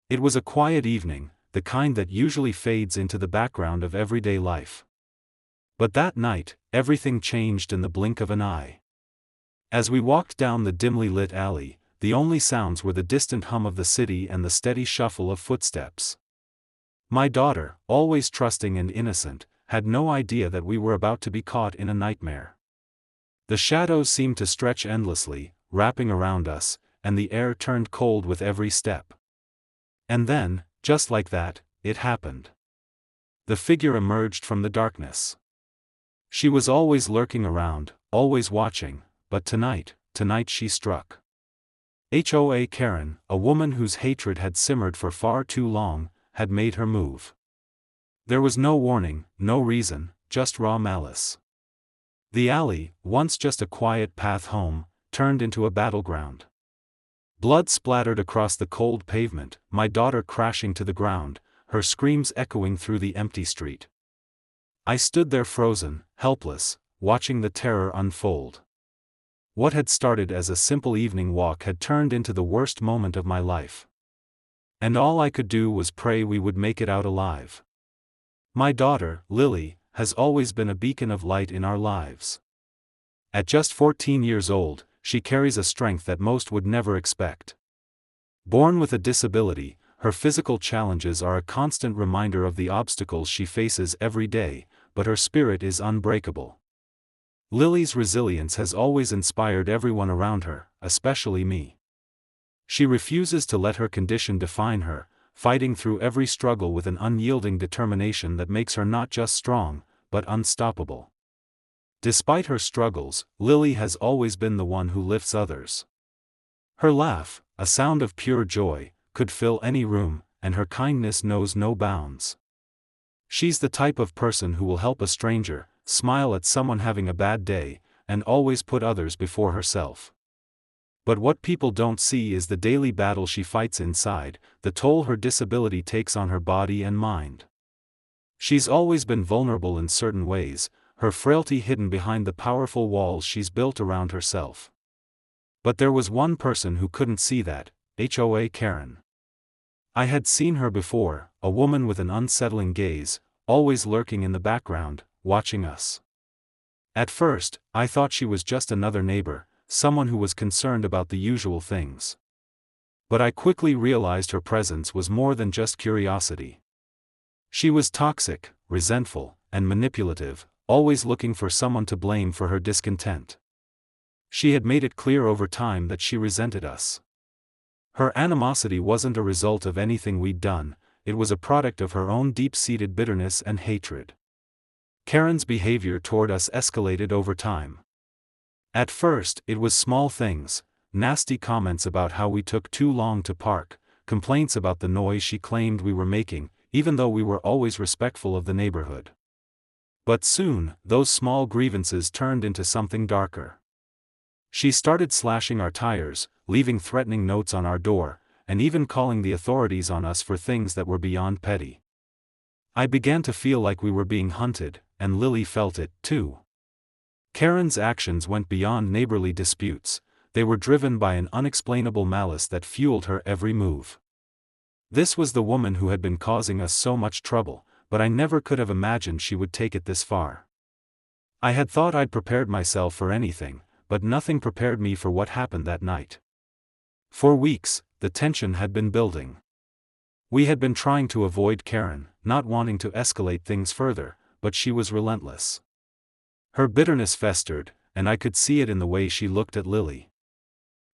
It was a quiet evening, the kind that usually fades into the background of everyday life. But that night, everything changed in the blink of an eye. As we walked down the dimly lit alley, the only sounds were the distant hum of the city and the steady shuffle of footsteps. My daughter, always trusting and innocent, had no idea that we were about to be caught in a nightmare. The shadows seemed to stretch endlessly, wrapping around us, and the air turned cold with every step. And then, just like that, it happened. The figure emerged from the darkness. She was always lurking around, always watching, but tonight she struck. HOA Karen, a woman whose hatred had simmered for far too long, had made her move. There was no warning, no reason, just raw malice. The alley, once just a quiet path home, turned into a battleground. Blood splattered across the cold pavement, my daughter crashing to the ground, her screams echoing through the empty street. I stood there frozen, helpless, watching the terror unfold. What had started as a simple evening walk had turned into the worst moment of my life. And all I could do was pray we would make it out alive. My daughter, Lily, has always been a beacon of light in our lives. At just 14 years old, she carries a strength that most would never expect. Born with a disability, her physical challenges are a constant reminder of the obstacles she faces every day, but her spirit is unbreakable. Lily's resilience has always inspired everyone around her, especially me. She refuses to let her condition define her, fighting through every struggle with an unyielding determination that makes her not just strong, but unstoppable. Despite her struggles, Lily has always been the one who lifts others. Her laugh, a sound of pure joy, could fill any room, and her kindness knows no bounds. She's the type of person who will help a stranger, smile at someone having a bad day, and always put others before herself. But what people don't see is the daily battle she fights inside, the toll her disability takes on her body and mind. She's always been vulnerable in certain ways, her frailty hidden behind the powerful walls she's built around herself. But there was one person who couldn't see that, HOA Karen. I had seen her before, a woman with an unsettling gaze, always lurking in the background, watching us. At first, I thought she was just another neighbor, someone who was concerned about the usual things. But I quickly realized her presence was more than just curiosity. She was toxic, resentful, and manipulative, always looking for someone to blame for her discontent. She had made it clear over time that she resented us. Her animosity wasn't a result of anything we'd done, it was a product of her own deep-seated bitterness and hatred. Karen's behavior toward us escalated over time. At first, it was small things, nasty comments about how we took too long to park, complaints about the noise she claimed we were making, even though we were always respectful of the neighborhood. But soon, those small grievances turned into something darker. She started slashing our tires, leaving threatening notes on our door, and even calling the authorities on us for things that were beyond petty. I began to feel like we were being hunted, and Lily felt it, too. Karen's actions went beyond neighborly disputes, they were driven by an unexplainable malice that fueled her every move. This was the woman who had been causing us so much trouble, but I never could have imagined she would take it this far. I had thought I'd prepared myself for anything, but nothing prepared me for what happened that night. For weeks, the tension had been building. We had been trying to avoid Karen, not wanting to escalate things further, but she was relentless. Her bitterness festered, and I could see it in the way she looked at Lily.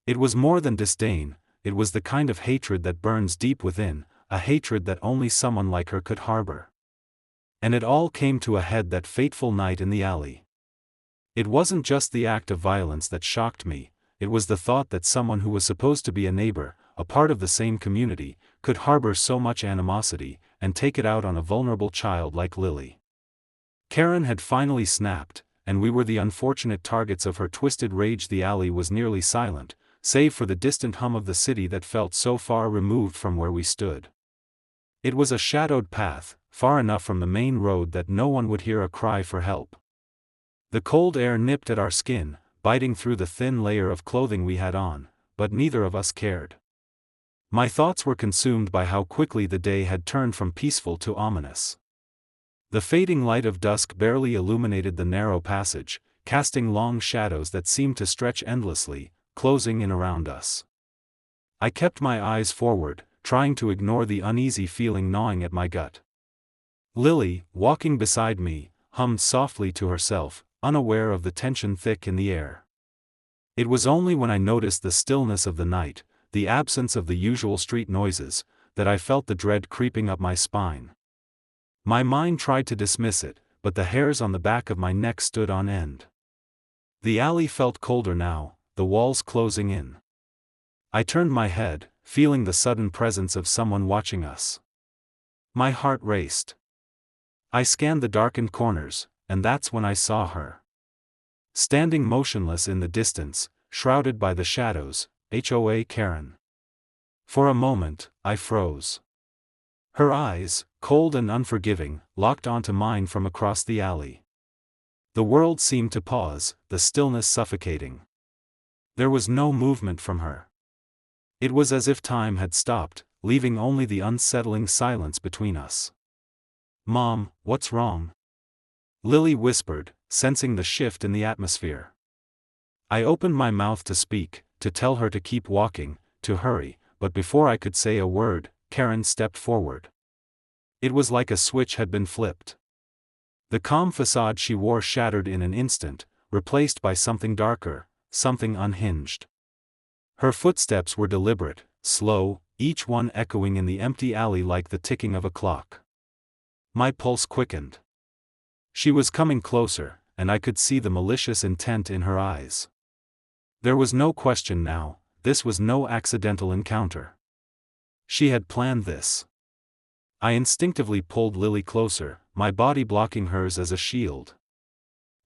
It was more than disdain, it was the kind of hatred that burns deep within, a hatred that only someone like her could harbor. And it all came to a head that fateful night in the alley. It wasn't just the act of violence that shocked me, it was the thought that someone who was supposed to be a neighbor, a part of the same community, could harbor so much animosity, and take it out on a vulnerable child like Lily. Karen had finally snapped, and we were the unfortunate targets of her twisted rage. The alley was nearly silent, save for the distant hum of the city that felt so far removed from where we stood. It was a shadowed path, far enough from the main road that no one would hear a cry for help. The cold air nipped at our skin, biting through the thin layer of clothing we had on, but neither of us cared. My thoughts were consumed by how quickly the day had turned from peaceful to ominous. The fading light of dusk barely illuminated the narrow passage, casting long shadows that seemed to stretch endlessly, closing in around us. I kept my eyes forward, trying to ignore the uneasy feeling gnawing at my gut. Lily, walking beside me, hummed softly to herself, unaware of the tension thick in the air. It was only when I noticed the stillness of the night, the absence of the usual street noises, that I felt the dread creeping up my spine. My mind tried to dismiss it, but the hairs on the back of my neck stood on end. The alley felt colder now, the walls closing in. I turned my head, feeling the sudden presence of someone watching us. My heart raced. I scanned the darkened corners, and that's when I saw her. Standing motionless in the distance, shrouded by the shadows, HOA Karen. For a moment, I froze. Her eyes, cold and unforgiving, locked onto mine from across the alley. The world seemed to pause, the stillness suffocating. There was no movement from her. It was as if time had stopped, leaving only the unsettling silence between us. "Mom, what's wrong?" Lily whispered, sensing the shift in the atmosphere. I opened my mouth to speak, to tell her to keep walking, to hurry, but before I could say a word, Karen stepped forward. It was like a switch had been flipped. The calm facade she wore shattered in an instant, replaced by something darker, something unhinged. Her footsteps were deliberate, slow, each one echoing in the empty alley like the ticking of a clock. My pulse quickened. She was coming closer, and I could see the malicious intent in her eyes. There was no question now, this was no accidental encounter. She had planned this. I instinctively pulled Lily closer, my body blocking hers as a shield.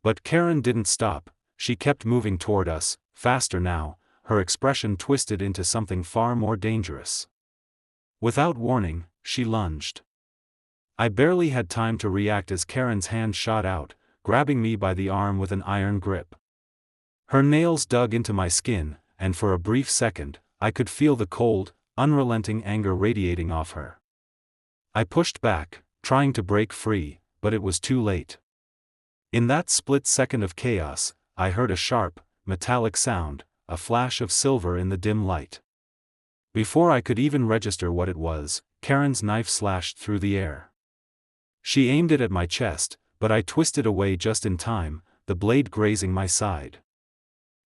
But Karen didn't stop, she kept moving toward us, faster now, her expression twisted into something far more dangerous. Without warning, she lunged. I barely had time to react as Karen's hand shot out, grabbing me by the arm with an iron grip. Her nails dug into my skin, and for a brief second, I could feel the cold, unrelenting anger radiating off her. I pushed back, trying to break free, but it was too late. In that split second of chaos, I heard a sharp, metallic sound, a flash of silver in the dim light. Before I could even register what it was, Karen's knife slashed through the air. She aimed it at my chest, but I twisted away just in time, the blade grazing my side.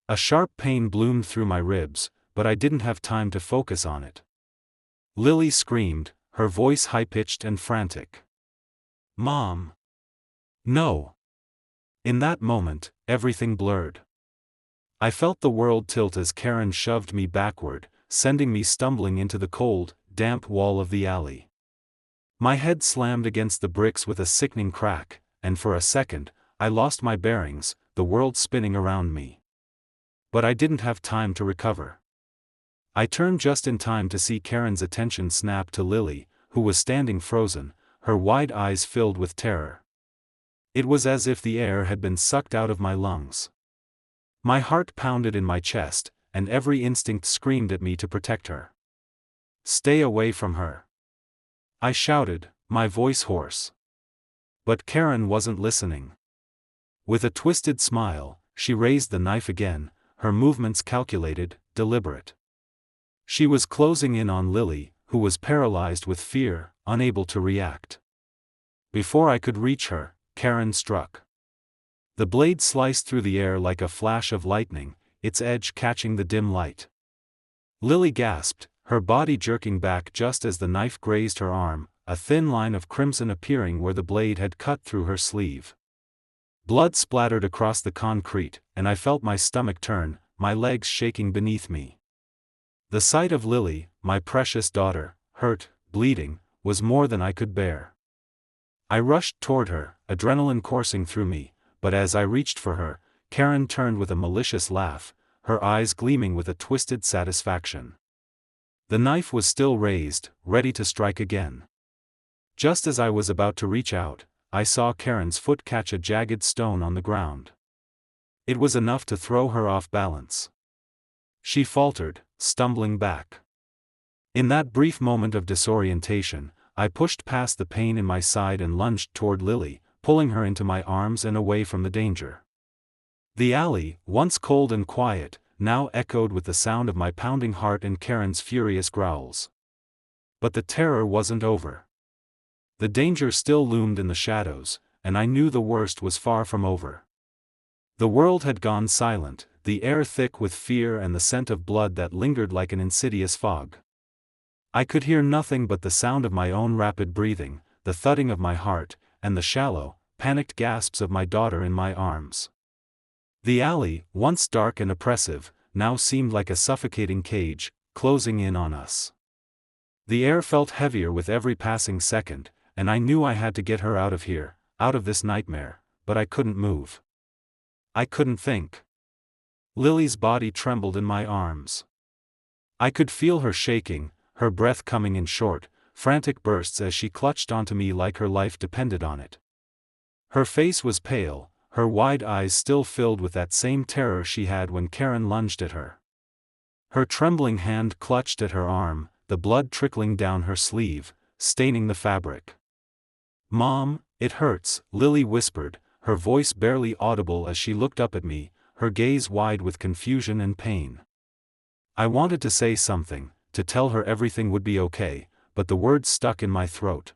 A sharp pain bloomed through my ribs, but I didn't have time to focus on it. Lily screamed, her voice high-pitched and frantic. "Mom! No!" In that moment, everything blurred. I felt the world tilt as Karen shoved me backward, sending me stumbling into the cold, damp wall of the alley. My head slammed against the bricks with a sickening crack, and for a second, I lost my bearings, the world spinning around me. But I didn't have time to recover. I turned just in time to see Karen's attention snap to Lily, who was standing frozen, her wide eyes filled with terror. It was as if the air had been sucked out of my lungs. My heart pounded in my chest, and every instinct screamed at me to protect her. "Stay away from her!" I shouted, my voice hoarse. But Karen wasn't listening. With a twisted smile, she raised the knife again, her movements calculated, deliberate. She was closing in on Lily, who was paralyzed with fear, unable to react. Before I could reach her, Karen struck. The blade sliced through the air like a flash of lightning, its edge catching the dim light. Lily gasped, her body jerking back just as the knife grazed her arm, a thin line of crimson appearing where the blade had cut through her sleeve. Blood splattered across the concrete, and I felt my stomach turn, my legs shaking beneath me. The sight of Lily, my precious daughter, hurt, bleeding, was more than I could bear. I rushed toward her, adrenaline coursing through me, but as I reached for her, Karen turned with a malicious laugh, her eyes gleaming with a twisted satisfaction. The knife was still raised, ready to strike again. Just as I was about to reach out, I saw Karen's foot catch a jagged stone on the ground. It was enough to throw her off balance. She faltered, stumbling back. In that brief moment of disorientation, I pushed past the pain in my side and lunged toward Lily, pulling her into my arms and away from the danger. The alley, once cold and quiet, now echoed with the sound of my pounding heart and Karen's furious growls. But the terror wasn't over. The danger still loomed in the shadows, and I knew the worst was far from over. The world had gone silent, the air thick with fear and the scent of blood that lingered like an insidious fog. I could hear nothing but the sound of my own rapid breathing, the thudding of my heart, and the shallow, panicked gasps of my daughter in my arms. The alley, once dark and oppressive, now seemed like a suffocating cage, closing in on us. The air felt heavier with every passing second, and I knew I had to get her out of here, out of this nightmare, but I couldn't move. I couldn't think. Lily's body trembled in my arms. I could feel her shaking, her breath coming in short, frantic bursts as she clutched onto me like her life depended on it. Her face was pale, her wide eyes still filled with that same terror she had when Karen lunged at her. Her trembling hand clutched at her arm, the blood trickling down her sleeve, staining the fabric. "Mom, it hurts," Lily whispered, her voice barely audible as she looked up at me, her gaze wide with confusion and pain. I wanted to say something, to tell her everything would be okay, but the words stuck in my throat.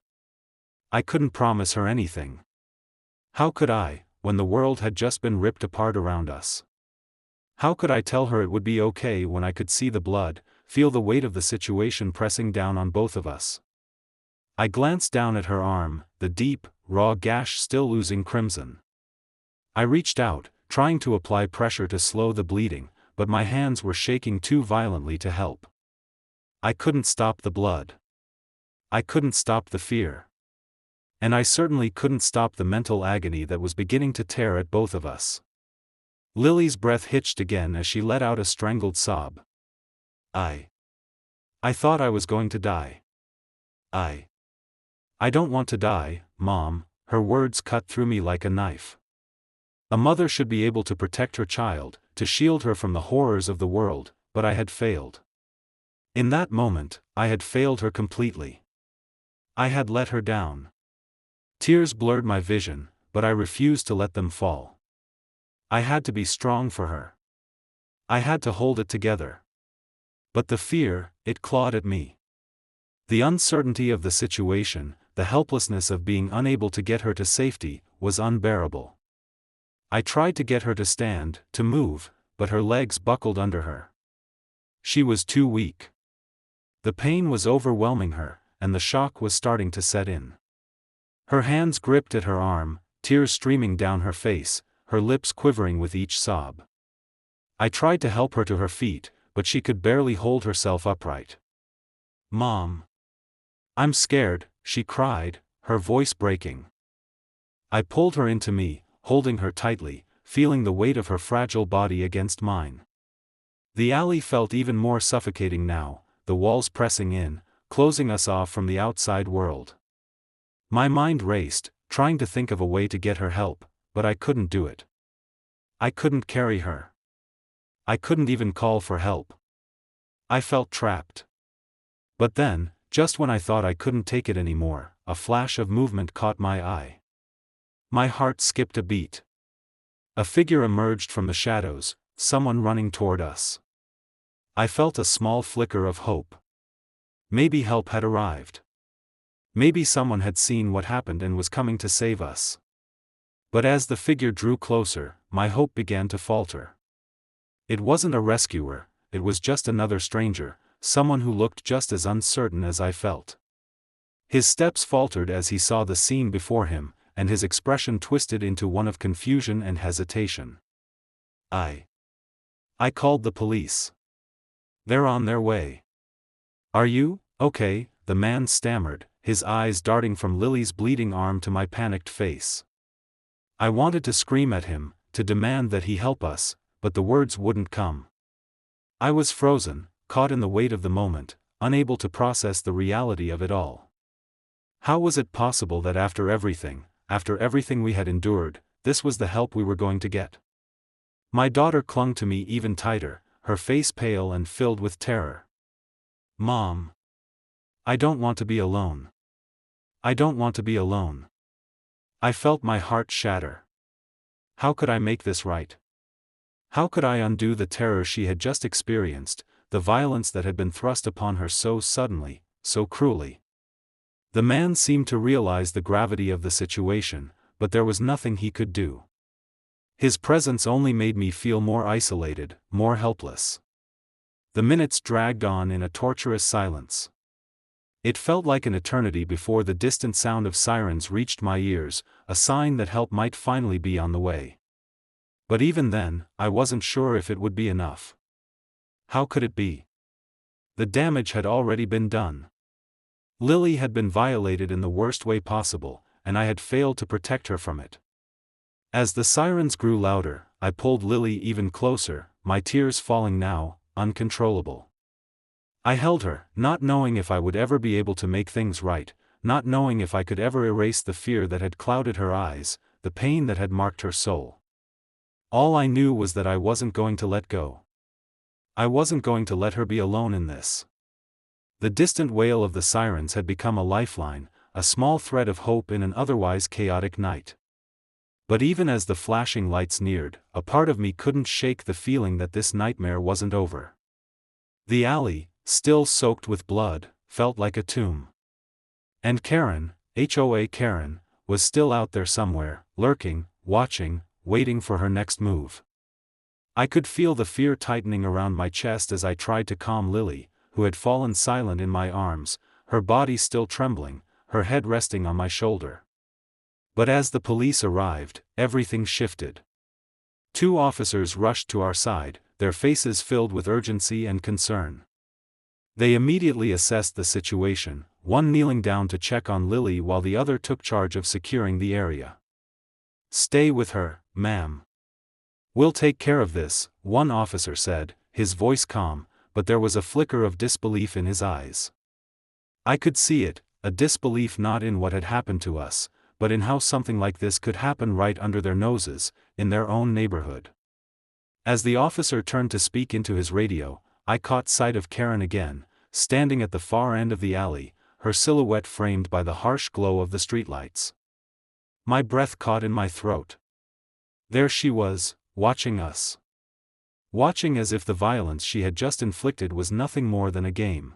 I couldn't promise her anything. How could I, when the world had just been ripped apart around us? How could I tell her it would be okay when I could see the blood, feel the weight of the situation pressing down on both of us? I glanced down at her arm, the deep, raw gash still oozing crimson. I reached out, trying to apply pressure to slow the bleeding, but my hands were shaking too violently to help. I couldn't stop the blood. I couldn't stop the fear. And I certainly couldn't stop the mental agony that was beginning to tear at both of us. Lily's breath hitched again as she let out a strangled sob. I thought I was going to die. I don't want to die, Mom," her words cut through me like a knife. A mother should be able to protect her child, to shield her from the horrors of the world, but I had failed. In that moment, I had failed her completely. I had let her down. Tears blurred my vision, but I refused to let them fall. I had to be strong for her. I had to hold it together. But the fear, it clawed at me. The uncertainty of the situation, the helplessness of being unable to get her to safety, was unbearable. I tried to get her to stand, to move, but her legs buckled under her. She was too weak. The pain was overwhelming her, and the shock was starting to set in. Her hands gripped at her arm, tears streaming down her face, her lips quivering with each sob. I tried to help her to her feet, but she could barely hold herself upright. "Mom. I'm scared," she cried, her voice breaking. I pulled her into me, holding her tightly, feeling the weight of her fragile body against mine. The alley felt even more suffocating now, the walls pressing in, closing us off from the outside world. My mind raced, trying to think of a way to get her help, but I couldn't do it. I couldn't carry her. I couldn't even call for help. I felt trapped. But then, just when I thought I couldn't take it anymore, a flash of movement caught my eye. My heart skipped a beat. A figure emerged from the shadows, someone running toward us. I felt a small flicker of hope. Maybe help had arrived. Maybe someone had seen what happened and was coming to save us. But as the figure drew closer, my hope began to falter. It wasn't a rescuer, it was just another stranger, someone who looked just as uncertain as I felt. His steps faltered as he saw the scene before him, and his expression twisted into one of confusion and hesitation. I called the police. They're on their way. Are you okay? The man stammered, his eyes darting from Lily's bleeding arm to my panicked face. I wanted to scream at him, to demand that he help us, but the words wouldn't come. I was frozen, caught in the weight of the moment, unable to process the reality of it all. How was it possible that after everything we had endured, this was the help we were going to get? My daughter clung to me even tighter, her face pale and filled with terror. "Mom. I don't want to be alone. I don't want to be alone. I felt my heart shatter. How could I make this right? How could I undo the terror she had just experienced, the violence that had been thrust upon her so suddenly, so cruelly? The man seemed to realize the gravity of the situation, but there was nothing he could do. His presence only made me feel more isolated, more helpless. The minutes dragged on in a torturous silence. It felt like an eternity before the distant sound of sirens reached my ears, a sign that help might finally be on the way. But even then, I wasn't sure if it would be enough. How could it be? The damage had already been done. Lily had been violated in the worst way possible, and I had failed to protect her from it. As the sirens grew louder, I pulled Lily even closer, my tears falling now, uncontrollable. I held her, not knowing if I would ever be able to make things right, not knowing if I could ever erase the fear that had clouded her eyes, the pain that had marked her soul. All I knew was that I wasn't going to let go. I wasn't going to let her be alone in this. The distant wail of the sirens had become a lifeline, a small thread of hope in an otherwise chaotic night. But even as the flashing lights neared, a part of me couldn't shake the feeling that this nightmare wasn't over. The alley, still soaked with blood, felt like a tomb. And Karen, HOA Karen, was still out there somewhere, lurking, watching, waiting for her next move. I could feel the fear tightening around my chest as I tried to calm Lily, who had fallen silent in my arms, her body still trembling, her head resting on my shoulder. But as the police arrived, everything shifted. 2 officers rushed to our side, their faces filled with urgency and concern. They immediately assessed the situation, one kneeling down to check on Lily while the other took charge of securing the area. "Stay with her, ma'am. We'll take care of this," one officer said, his voice calm, but there was a flicker of disbelief in his eyes. I could see it, a disbelief not in what had happened to us, but in how something like this could happen right under their noses, in their own neighborhood. As the officer turned to speak into his radio, I caught sight of Karen again, standing at the far end of the alley, her silhouette framed by the harsh glow of the streetlights. My breath caught in my throat. There she was, watching us. Watching as if the violence she had just inflicted was nothing more than a game.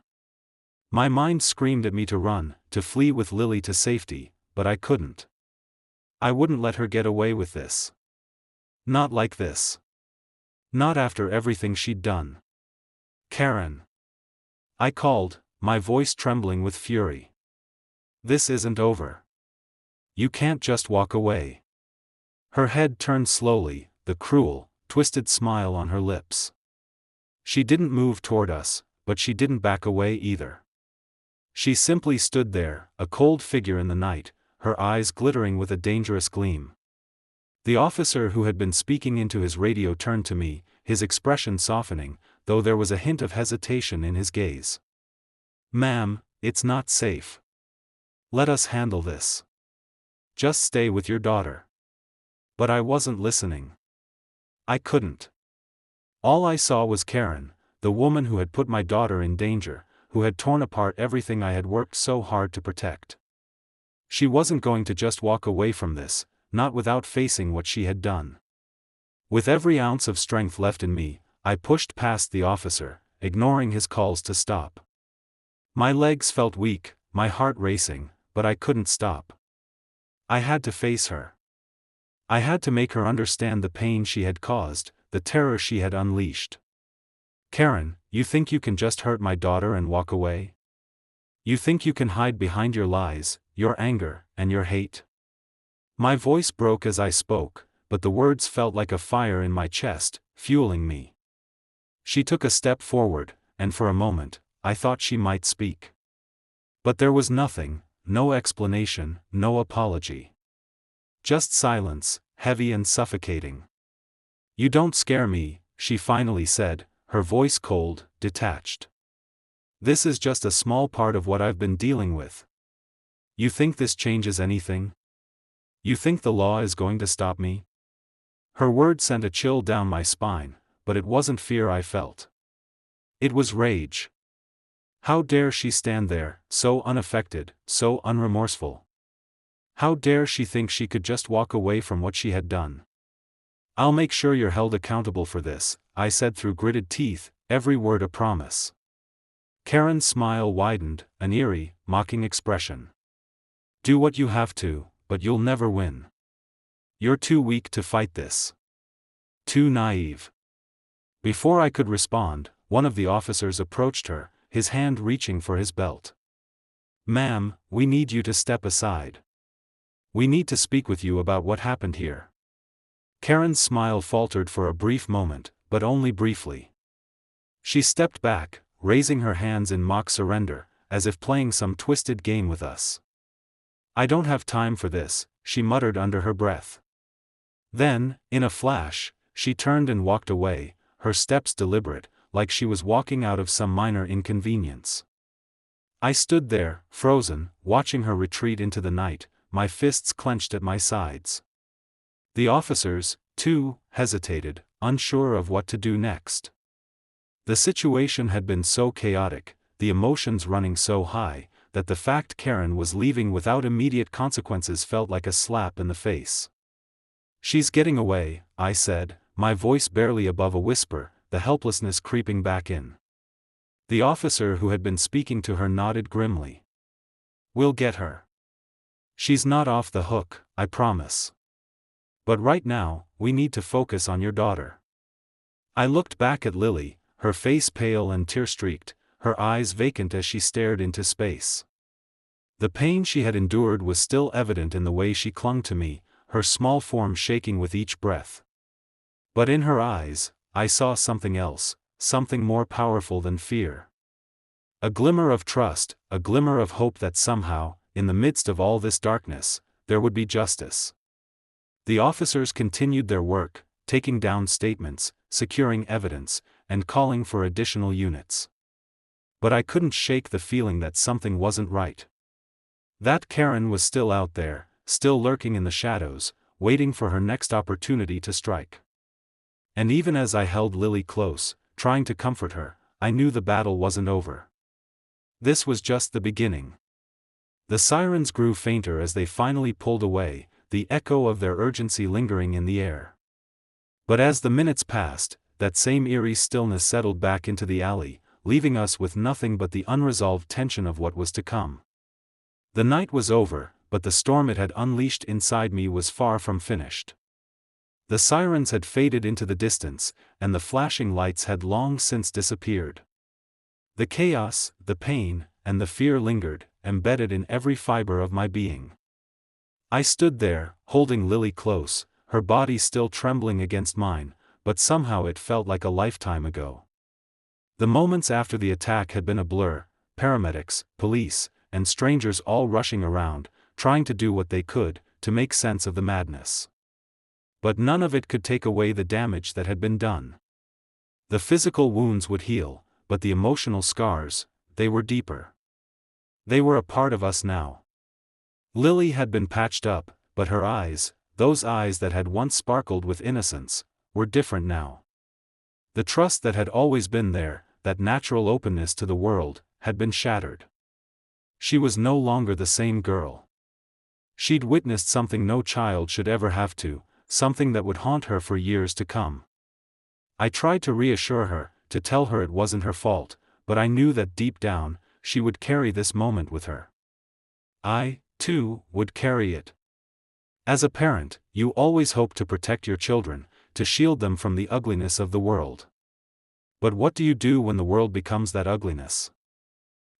My mind screamed at me to run, to flee with Lily to safety, but I couldn't. I wouldn't let her get away with this. Not like this. Not after everything she'd done. "Karen." I called, my voice trembling with fury. "This isn't over. You can't just walk away." Her head turned slowly, the cruel, twisted smile on her lips. She didn't move toward us, but she didn't back away either. She simply stood there, a cold figure in the night, her eyes glittering with a dangerous gleam. The officer who had been speaking into his radio turned to me, his expression softening, though there was a hint of hesitation in his gaze. "Ma'am, it's not safe. Let us handle this. Just stay with your daughter." But I wasn't listening. I couldn't. All I saw was Karen, the woman who had put my daughter in danger, who had torn apart everything I had worked so hard to protect. She wasn't going to just walk away from this, not without facing what she had done. With every ounce of strength left in me, I pushed past the officer, ignoring his calls to stop. My legs felt weak, my heart racing, but I couldn't stop. I had to face her. I had to make her understand the pain she had caused, the terror she had unleashed. "Karen, you think you can just hurt my daughter and walk away? You think you can hide behind your lies, your anger, and your hate?" My voice broke as I spoke, but the words felt like a fire in my chest, fueling me. She took a step forward, and for a moment, I thought she might speak. But there was nothing, no explanation, no apology. Just silence, heavy and suffocating. "You don't scare me," she finally said, her voice cold, detached. "This is just a small part of what I've been dealing with. You think this changes anything? You think the law is going to stop me?" Her words sent a chill down my spine, but it wasn't fear I felt. It was rage. How dare she stand there, so unaffected, so unremorseful? How dare she think she could just walk away from what she had done? "I'll make sure you're held accountable for this," I said through gritted teeth, every word a promise. Karen's smile widened, an eerie, mocking expression. "Do what you have to, but you'll never win. You're too weak to fight this. Too naive." Before I could respond, one of the officers approached her, his hand reaching for his belt. "Ma'am, we need you to step aside. We need to speak with you about what happened here." Karen's smile faltered for a brief moment, but only briefly. She stepped back, raising her hands in mock surrender, as if playing some twisted game with us. "I don't have time for this," she muttered under her breath. Then, in a flash, she turned and walked away, her steps deliberate, like she was walking out of some minor inconvenience. I stood there, frozen, watching her retreat into the night, my fists clenched at my sides. The officers, too, hesitated, unsure of what to do next. The situation had been so chaotic, the emotions running so high, that the fact Karen was leaving without immediate consequences felt like a slap in the face. "She's getting away," I said, my voice barely above a whisper, the helplessness creeping back in. The officer who had been speaking to her nodded grimly. "We'll get her. She's not off the hook, I promise. But right now, we need to focus on your daughter." I looked back at Lily, her face pale and tear-streaked, her eyes vacant as she stared into space. The pain she had endured was still evident in the way she clung to me, her small form shaking with each breath. But in her eyes, I saw something else, something more powerful than fear. A glimmer of trust, a glimmer of hope that somehow, in the midst of all this darkness, there would be justice. The officers continued their work, taking down statements, securing evidence, and calling for additional units. But I couldn't shake the feeling that something wasn't right. That Karen was still out there, still lurking in the shadows, waiting for her next opportunity to strike. And even as I held Lily close, trying to comfort her, I knew the battle wasn't over. This was just the beginning. The sirens grew fainter as they finally pulled away, the echo of their urgency lingering in the air. But as the minutes passed, that same eerie stillness settled back into the alley, leaving us with nothing but the unresolved tension of what was to come. The night was over, but the storm it had unleashed inside me was far from finished. The sirens had faded into the distance, and the flashing lights had long since disappeared. The chaos, the pain, and the fear lingered, embedded in every fiber of my being. I stood there, holding Lily close, her body still trembling against mine, but somehow it felt like a lifetime ago. The moments after the attack had been a blur, paramedics, police, and strangers all rushing around, trying to do what they could, to make sense of the madness. But none of it could take away the damage that had been done. The physical wounds would heal, but the emotional scars, they were deeper. They were a part of us now. Lily had been patched up, but her eyes, those eyes that had once sparkled with innocence, were different now. The trust that had always been there, that natural openness to the world, had been shattered. She was no longer the same girl. She'd witnessed something no child should ever have to, something that would haunt her for years to come. I tried to reassure her, to tell her it wasn't her fault, but I knew that deep down, she would carry this moment with her. I, too, would carry it. As a parent, you always hope to protect your children, to shield them from the ugliness of the world. But what do you do when the world becomes that ugliness?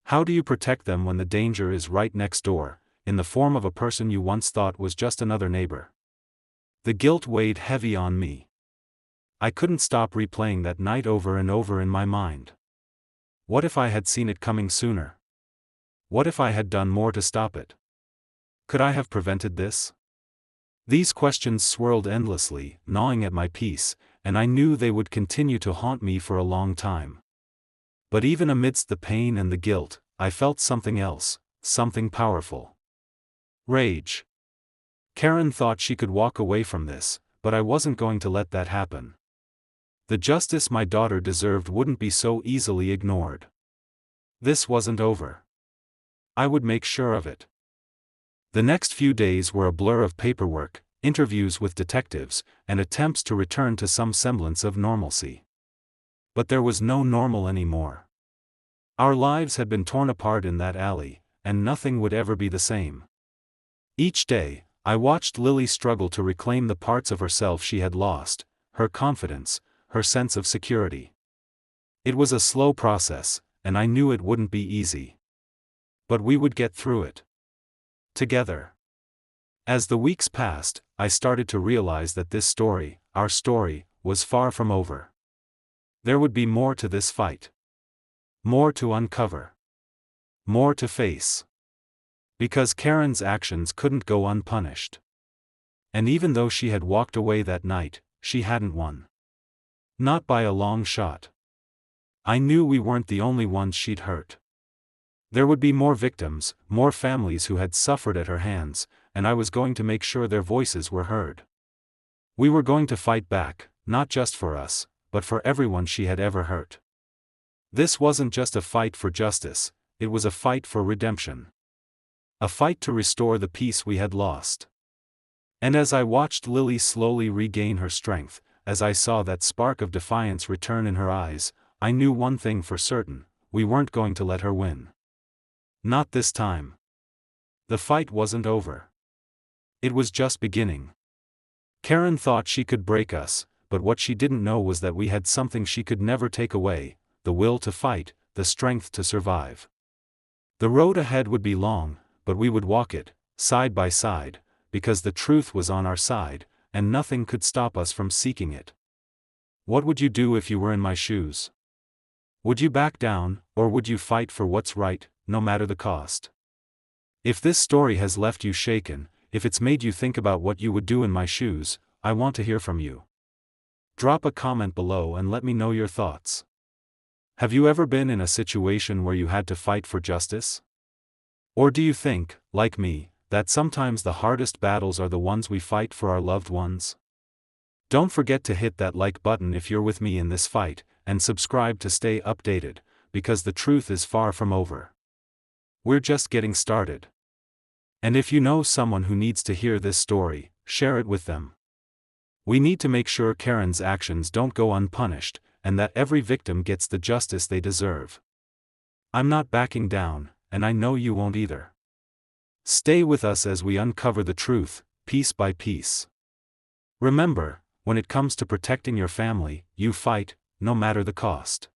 How do you protect them when the danger is right next door, in the form of a person you once thought was just another neighbor? The guilt weighed heavy on me. I couldn't stop replaying that night over and over in my mind. What if I had seen it coming sooner? What if I had done more to stop it? Could I have prevented this? These questions swirled endlessly, gnawing at my peace, and I knew they would continue to haunt me for a long time. But even amidst the pain and the guilt, I felt something else, something powerful. Rage. Karen thought she could walk away from this, but I wasn't going to let that happen. The justice my daughter deserved wouldn't be so easily ignored. This wasn't over. I would make sure of it. The next few days were a blur of paperwork, interviews with detectives, and attempts to return to some semblance of normalcy. But there was no normal anymore. Our lives had been torn apart in that alley, and nothing would ever be the same. Each day, I watched Lily struggle to reclaim the parts of herself she had lost, her confidence, her sense of security. It was a slow process, and I knew it wouldn't be easy. But we would get through it. Together. As the weeks passed, I started to realize that this story, our story, was far from over. There would be more to this fight. More to uncover. More to face. Because Karen's actions couldn't go unpunished. And even though she had walked away that night, she hadn't won. Not by a long shot. I knew we weren't the only ones she'd hurt. There would be more victims, more families who had suffered at her hands, and I was going to make sure their voices were heard. We were going to fight back, not just for us, but for everyone she had ever hurt. This wasn't just a fight for justice, it was a fight for redemption. A fight to restore the peace we had lost. And as I watched Lily slowly regain her strength, as I saw that spark of defiance return in her eyes, I knew one thing for certain: we weren't going to let her win. Not this time. The fight wasn't over. It was just beginning. Karen thought she could break us, but what she didn't know was that we had something she could never take away: the will to fight, the strength to survive. The road ahead would be long, but we would walk it, side by side, because the truth was on our side, and nothing could stop us from seeking it. What would you do if you were in my shoes? Would you back down, or would you fight for what's right, no matter the cost? If this story has left you shaken, if it's made you think about what you would do in my shoes, I want to hear from you. Drop a comment below and let me know your thoughts. Have you ever been in a situation where you had to fight for justice? Or do you think, like me, that sometimes the hardest battles are the ones we fight for our loved ones? Don't forget to hit that like button if you're with me in this fight, and subscribe to stay updated, because the truth is far from over. We're just getting started. And if you know someone who needs to hear this story, share it with them. We need to make sure Karen's actions don't go unpunished, and that every victim gets the justice they deserve. I'm not backing down, and I know you won't either. Stay with us as we uncover the truth, piece by piece. Remember, when it comes to protecting your family, you fight, no matter the cost.